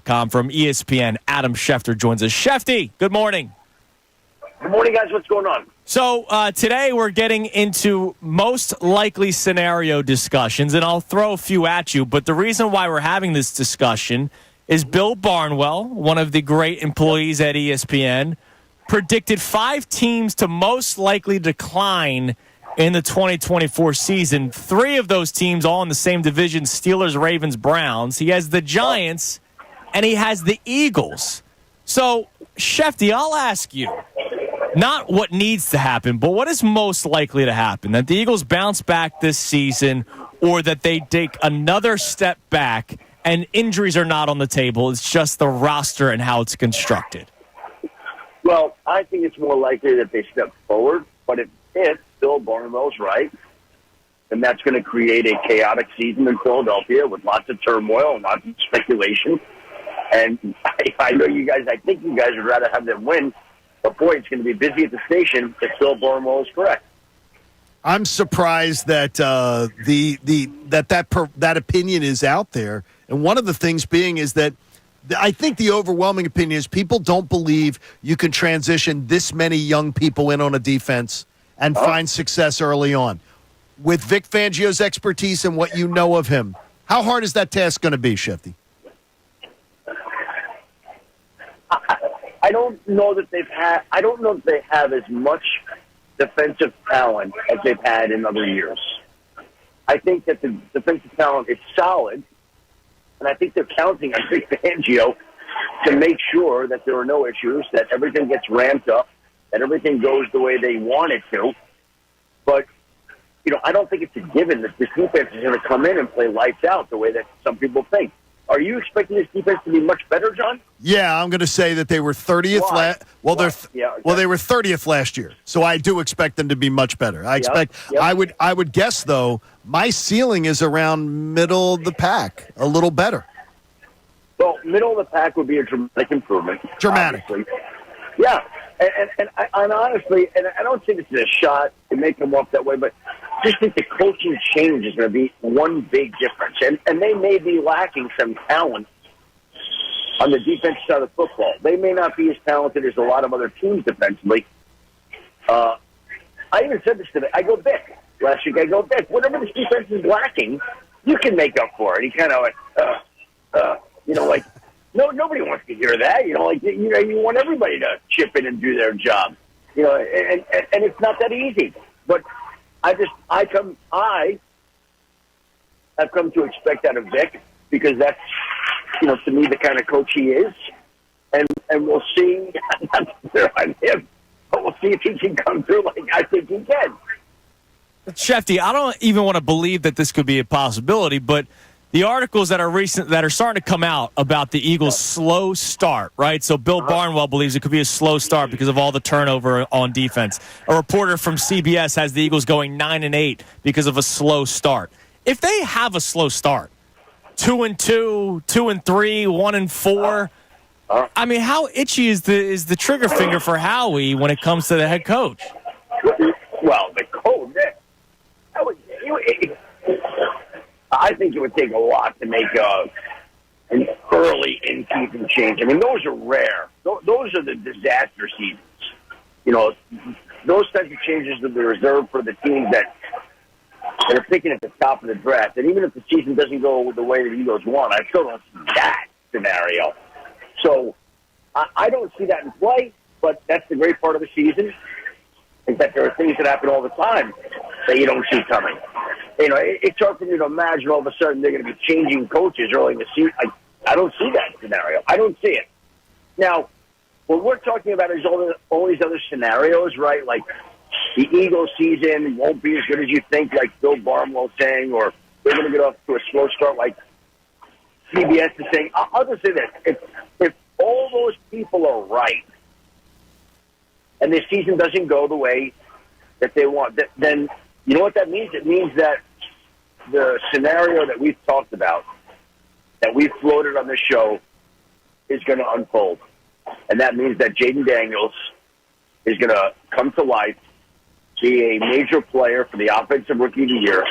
MLB.com from ESPN. Adam Schefter joins us. Shefty, good morning. Good morning, guys. What's going on? So today we're getting into most likely scenario discussions, and I'll throw a few at you. But the reason why we're having this discussion is Bill Barnwell, one of the great employees at ESPN, predicted 5 teams to most likely decline in the 2024 season. 3 of those teams all in the same division, Steelers, Ravens, Browns. He has the Giants, and he has the Eagles. So, Shefty, I'll ask you, not what needs to happen, but what is most likely to happen? That the Eagles bounce back this season, or that they take another step back and injuries are not on the table? It's just the roster and how it's constructed. Well, I think it's more likely that they step forward, but if Bill Barnwell's right, then that's going to create a chaotic season in Philadelphia with lots of turmoil and lots of speculation. And I know you guys, I think you guys would rather have them win, but boy, it's going to be busy at the station if Bill Barnwell is correct. I'm surprised that that opinion is out there. And one of the things being is that I think the overwhelming opinion is people don't believe you can transition this many young people in on a defense and find success early on. With Vic Fangio's expertise and what you know of him, how hard is that task going to be, Shefty? I don't know that they have as much defensive talent as they've had in other years. I think that the defensive talent is solid, and I think they're counting on Vic Fangio to make sure that there are no issues, that everything gets ramped up, that everything goes the way they want it to. But, I don't think it's a given that this defense is going to come in and play lights out the way that some people think. Are you expecting this defense to be much better, John? Yeah, I'm going to say that they were 30th. They were 30th last year, so I do expect them to be much better. I would guess though my ceiling is around middle of the pack, a little better. Well, middle of the pack would be a dramatic improvement. Obviously. Yeah, and honestly, and I don't think this is a shot. It may come off that way, but I just think the coaching change is going to be one big difference. And they may be lacking some talent on the defensive side of football. They may not be as talented as a lot of other teams defensively. I even said this today. I go Vic. Last week I go Vic. Whatever this defense is lacking, you can make up for it. He kind of no, nobody wants to hear that. You want everybody to chip in and do their job. And it's not that easy. But I have come to expect out of Vic because that's, to me, the kind of coach he is. And we'll see, not on him, but we'll see if he can come through like I think he can. Shefty, I don't even want to believe that this could be a possibility, but the articles that are starting to come out about the Eagles' slow start, right? So Bill Barnwell believes it could be a slow start because of all the turnover on defense. A reporter from CBS has the Eagles going 9-8 because of a slow start. If they have a slow start, 2-2, 2-3, 1-4, I mean, how itchy is the trigger finger for Howie when it comes to the head coach? Well, the coach, I think it would take a lot to make an early in-season change. I mean, those are rare. Those are the disaster seasons. Those types of changes that are reserved for the teams that are picking at the top of the draft. And even if the season doesn't go the way the Eagles want, I still don't see that scenario. So I don't see that in play, but that's the great part of the season, is that there are things that happen all the time that you don't see coming. It's hard for me to imagine all of a sudden they're going to be changing coaches early in the season. I don't see that scenario. I don't see it. Now, what we're talking about is all these other scenarios, right? Like the Eagles season won't be as good as you think, like Bill Barnwell saying, or they're going to get off to a slow start like CBS is saying. I'll just say this. If all those people are right and the season doesn't go the way that they want, then you know what that means? It means that the scenario that we've talked about, that we've floated on this show, is going to unfold. And that means that Jaden Daniels is going to come to life, be a major player for the Offensive Rookie of the Year,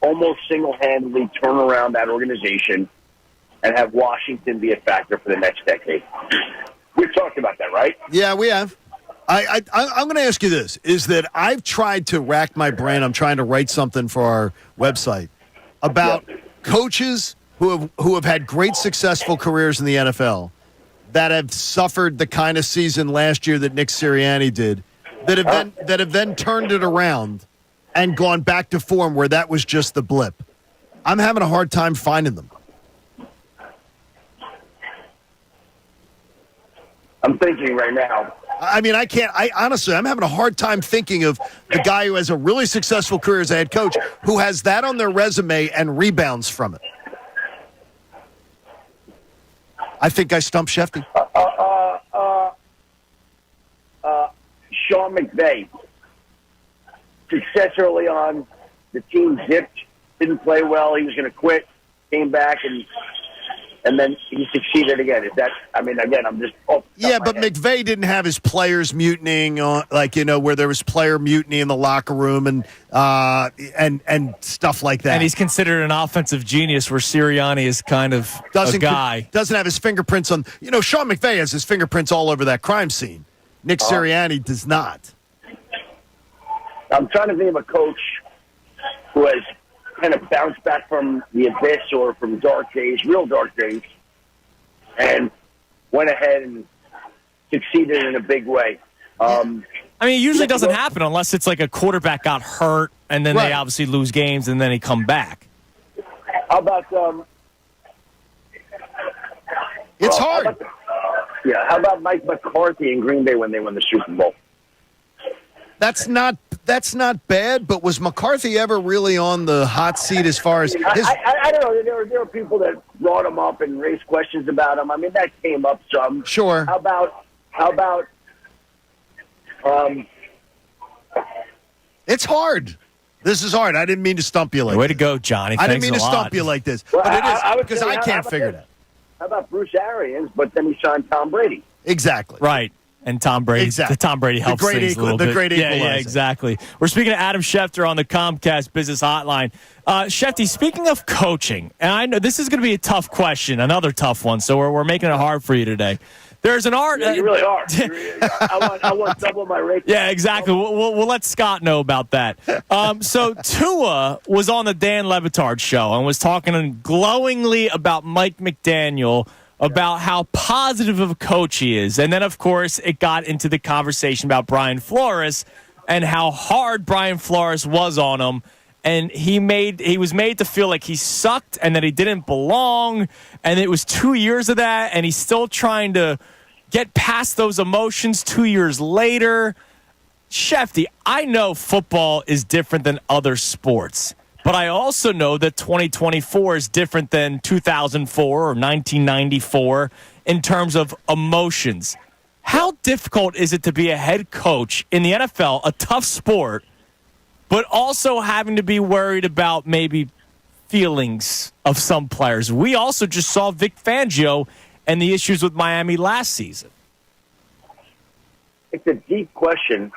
almost single-handedly turn around that organization, and have Washington be a factor for the next decade. We've talked about that, right? Yeah, we have. I'm going to ask you this, is that I've tried to rack my brain. I'm trying to write something for our website about coaches who have had great successful careers in the NFL that have suffered the kind of season last year that Nick Sirianni did, that have then turned it around and gone back to form where that was just the blip. I'm having a hard time finding them. I'm thinking right now. I mean, honestly, I'm having a hard time thinking of the guy who has a really successful career as a head coach who has that on their resume and rebounds from it. I think I stumped Schefter. Sean McVay. Success early on. The team zipped, didn't play well. He was going to quit, came back, and then he succeeded again. Is that? I mean, again, I'm just. Yeah, but McVay didn't have his players mutinying, where there was player mutiny in the locker room and stuff like that. And he's considered an offensive genius, where Sirianni is kind of a guy. Doesn't have his fingerprints on. Sean McVay has his fingerprints all over that crime scene. Nick Sirianni does not. I'm trying to think of a coach who has kind of bounced back from the abyss or from dark days, real dark days, and went ahead and succeeded in a big way. I mean, it usually doesn't happen unless it's like a quarterback got hurt and then they obviously lose games and then they come back. How about it's hard. How about Mike McCarthy in Green Bay when they won the Super Bowl? That's not bad, but was McCarthy ever really on the hot seat as far as his... I don't know. There were people that brought him up and raised questions about him. I mean, that came up some. Sure. How about It's hard. This is hard. I didn't mean to stump you like Way to go, Johnny. I didn't mean to stump you like this. Well, but it is, because I can't figure that. How about Bruce Arians, but then he signed Tom Brady? Exactly. Right. And Tom Brady. Exactly. Tom Brady helps things a little bit. The great equalizer. Yeah, exactly. We're speaking to Adam Schefter on the Comcast Business Hotline. Schefter, speaking of coaching, and I know this is going to be a tough question, another tough one, so we're making it hard for you today. There's an art. Yeah, you really are. I want double my rate. Yeah, exactly. We'll let Scott know about that. So Tua was on the Dan Le Batard show and was talking glowingly about Mike McDaniel, about how positive of a coach he is. And then, of course, it got into the conversation about Brian Flores and how hard Brian Flores was on him. And he was made to feel like he sucked and that he didn't belong. And it was 2 years of that, and he's still trying to get past those emotions 2 years later. Schefter, I know football is different than other sports, but I also know that 2024 is different than 2004 or 1994 in terms of emotions. How difficult is it to be a head coach in the NFL, a tough sport, but also having to be worried about maybe feelings of some players? We also just saw Vic Fangio and the issues with Miami last season. It's a deep question,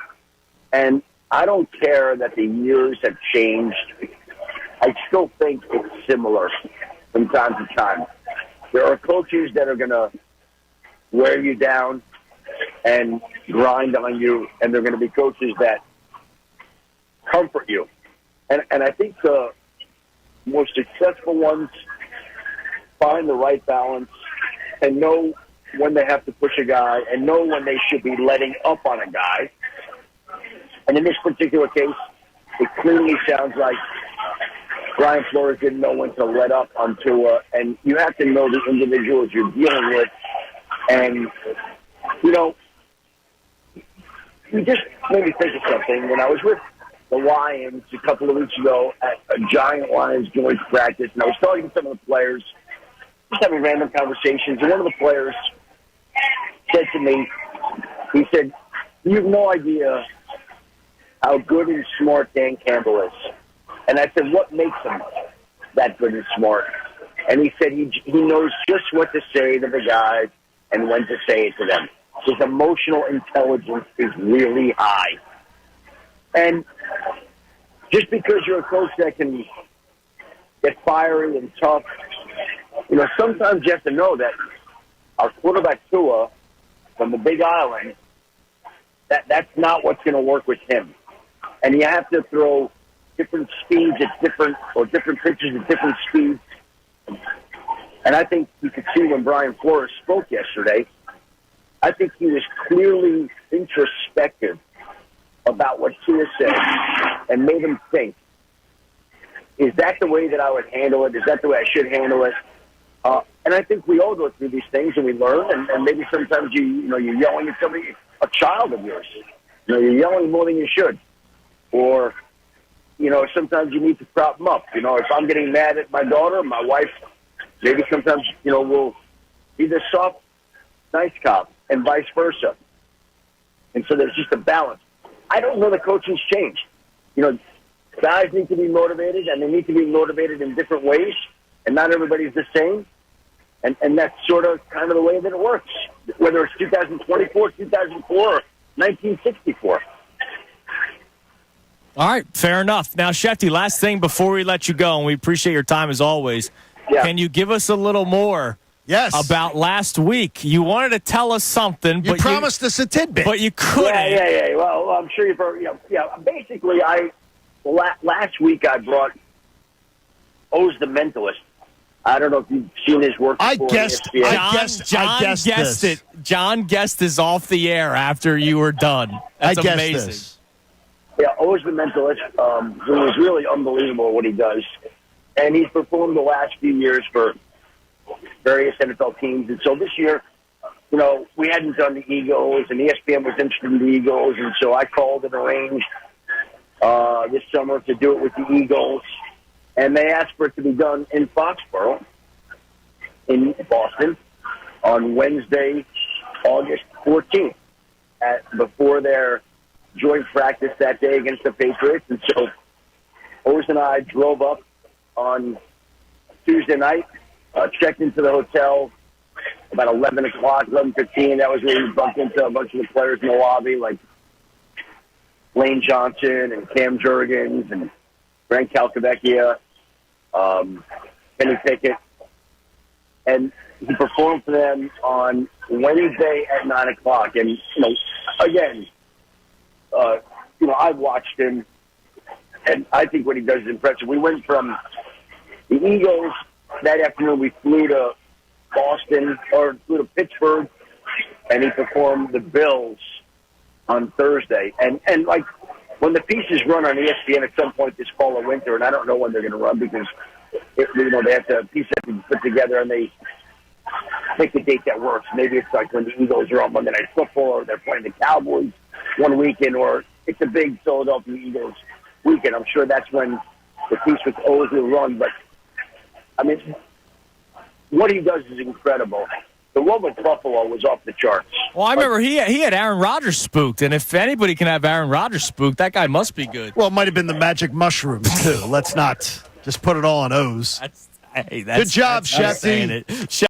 and I don't care that the years have changed. I still think it's similar from time to time. There are coaches that are going to wear you down and grind on you, and they're going to be coaches that comfort you. And I think the most successful ones find the right balance and know when they have to push a guy and know when they should be letting up on a guy. And in this particular case, it clearly sounds like Brian Flores didn't know when to let up on Tua, and you have to know the individuals you're dealing with. And, you just made me think of something. When I was with the Lions a couple of weeks ago at a Giant Lions joint practice, and I was talking to some of the players, just having random conversations, and one of the players said to me, he said, "You have no idea how good and smart Dan Campbell is." And I said, "What makes him that good and smart?" And he said he knows just what to say to the guys and when to say it to them. His emotional intelligence is really high. And just because you're a coach that can get fiery and tough sometimes you have to know that our quarterback Tua from the Big Island, that's not what's going to work with him. And you have to throw different speeds at different pitches at different speeds. And I think you could see when Brian Flores spoke yesterday, I think he was clearly introspective about what Tua said and made him think, is that the way that I would handle it? Is that the way I should handle it? And I think we all go through these things and we learn, and maybe sometimes you're yelling at somebody, a child of yours. You're yelling more than you should. Or, sometimes you need to prop them up. If I'm getting mad at my daughter, my wife, maybe sometimes, we'll be the soft, nice cop and vice versa. And so there's just a balance. I don't know the coaching's changed. Guys need to be motivated, and they need to be motivated in different ways, and not everybody's the same. And that's sort of kind of the way that it works, whether it's 2024, 2004, or 1964. All right, fair enough. Now, Schefter, last thing before we let you go, and we appreciate your time as always. Yeah. Can you give us a little more about last week? You wanted to tell us something. You promised us a tidbit. But you couldn't. Yeah. Well, I'm sure you've heard. Basically, last week I brought O's the Mentalist. I don't know if you've seen his work. I guessed guessed it. John guessed this off the air after you were done. That's amazing. This. Yeah, O's the Mentalist, who is really unbelievable what he does. And he's performed the last few years for various NFL teams. And so this year, we hadn't done the Eagles, and ESPN was interested in the Eagles. And so I called and arranged this summer to do it with the Eagles. And they asked for it to be done in Foxborough, in Boston, on Wednesday, August 14th, before their joint practice that day against the Patriots. And so Oz and I drove up on Tuesday night, checked into the hotel about 11 o'clock, 11:15. That was where we bumped into a bunch of the players in the lobby, like Lane Johnson and Cam Jurgens and Frank Calcavecchia, Kenny Pickett. And he performed for them on Wednesday at 9 o'clock. And, again, I've watched him, and I think what he does is impressive. We went from the Eagles that afternoon. We flew to Boston, or flew to Pittsburgh, and he performed the Bills on Thursday. And like, when the pieces run on ESPN at some point this fall or winter, and I don't know when they're going to run because, they have to piece everything put together, and they pick a date that works. Maybe it's like when the Eagles are on Monday Night Football, or they're playing the Cowboys one weekend, or it's a big Philadelphia Eagles weekend. I'm sure that's when the piece with O's will run. But, I mean, what he does is incredible. The one with Buffalo was off the charts. Well, I remember he had Aaron Rodgers spooked, and if anybody can have Aaron Rodgers spooked, that guy must be good. Well, it might have been the magic mushrooms, too. Let's not just put it all on O's. Good job, Schefter.